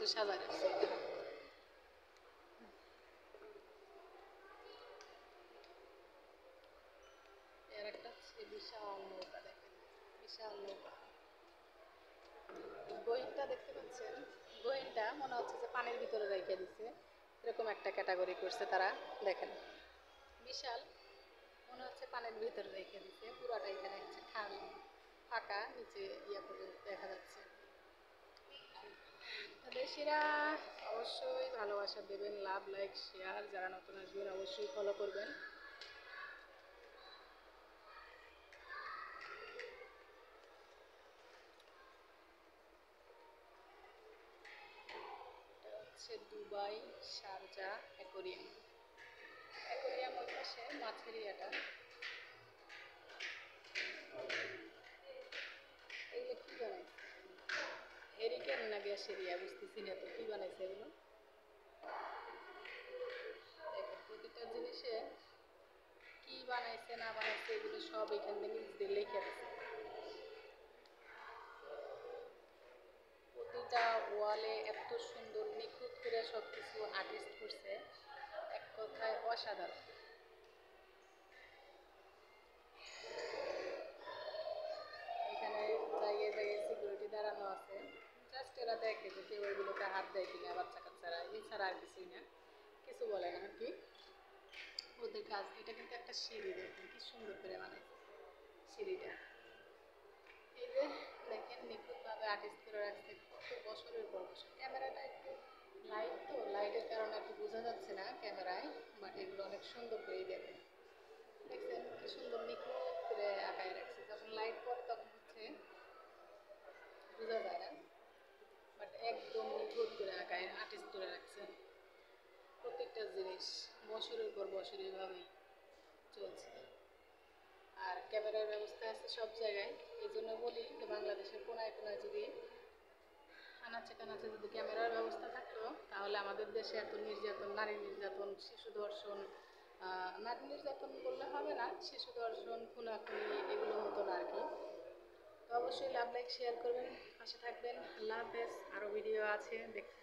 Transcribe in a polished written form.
কিছু সাজা রাখছে। এর একটা বিশাল নৌকা, দেখেন বিশাল নৌকা। গহীনটা দেখতে পাচ্ছেন, গহীনটা মনে হচ্ছে যে পানির ভিতরে রেখে দিচ্ছে, এরকম একটা ক্যাটাগরি করছে তারা। দেখেন বিশাল, মনে হচ্ছে পানির ভিতরে রেখে দিচ্ছে। পুরাটা এখানে হচ্ছে খাল, ফাঁকা, নিচে ইয়া করে দেখা যাচ্ছে। দেশিরা অবশ্যই ভালোবাসা দেবেন, লাভ, লাইক, শেয়ার। যারা নতুন আসবেন অবশ্যই ফলো করবেন। এটা হচ্ছে দুবাই শারজা অ্যাকোরিয়াম। অ্যাকোরিয়াম ওই পাশে মাছের ইয়েটা। এগুলো কি বানাইছে? হেরিকেন না গ্যাসের ইয়া, বুঝতেছি না তো কি বানাইছে এগুলো। দেখেন প্রতিটা জিনিসে কি বানাইছে না বানাইছে এগুলো সব এখান থেকে নিজ দিয়ে লিখে দিচ্ছে। প্রতিটা ওয়ালে এত সুন্দর নিখুঁত করে সব কিছু আর্টিস্ট করছে, এক কথায় অসাধারণ। এখানে জায়গায় জায়গায় সিকিউরিটি দাঁড়ানো আছে, জাস্ট এরা দেখে যে কেউ ওইগুলোতে হাত দেয় কিনা বাচ্চা কাচ্চারা, এছাড়া আর কিছুই না, কিছু বলে না আর কি। ওদের কাজ। এটা কিন্তু একটা সিঁড়ি, দেখেন কি সুন্দর করে বানাইছে সিঁড়িটা। এই যে দেখেন নিখুঁতভাবে আর্টিস্ট করে রাখছে, কত বছরের পর বছর। ক্যামেরাটা একটু লাইট, তো লাইটের কারণে একটু বোঝা যাচ্ছে না ক্যামেরায়, বাট এগুলো অনেক সুন্দর করেই দেখেন। দেখছেন কি সুন্দর নিখুঁত করে আঁকায় রাখছে, যখন লাইট পড়ে তখন হচ্ছে বোঝা যায় না, বাট একদম নিখুঁত করে আঁকায় আর্টিস্ট করে রাখছে। প্রত্যেকটা জিনিস বছরের পর বছর এভাবেই চলছে। আর ক্যামেরার ব্যবস্থা আছে সব জায়গায়। এই জন্য বলি যে বাংলাদেশের কোনায় কোনায় যদি, আনাচে কানাচে যদি ক্যামেরার ব্যবস্থা থাকতো, তাহলে আমাদের দেশে এত নির্যাতন, নারী নির্যাতন, শিশু ধর্ষণ, নারী নির্যাতন বললে হবে না, শিশু ধর্ষণ, খুনাখুনি এগুলো হতো না আর কি। তো অবশ্যই লাভ, লাইক, শেয়ার করবেন, পাশে থাকবেন। আল্লাহ হাফেজ। আরও ভিডিও আছে, দেখতে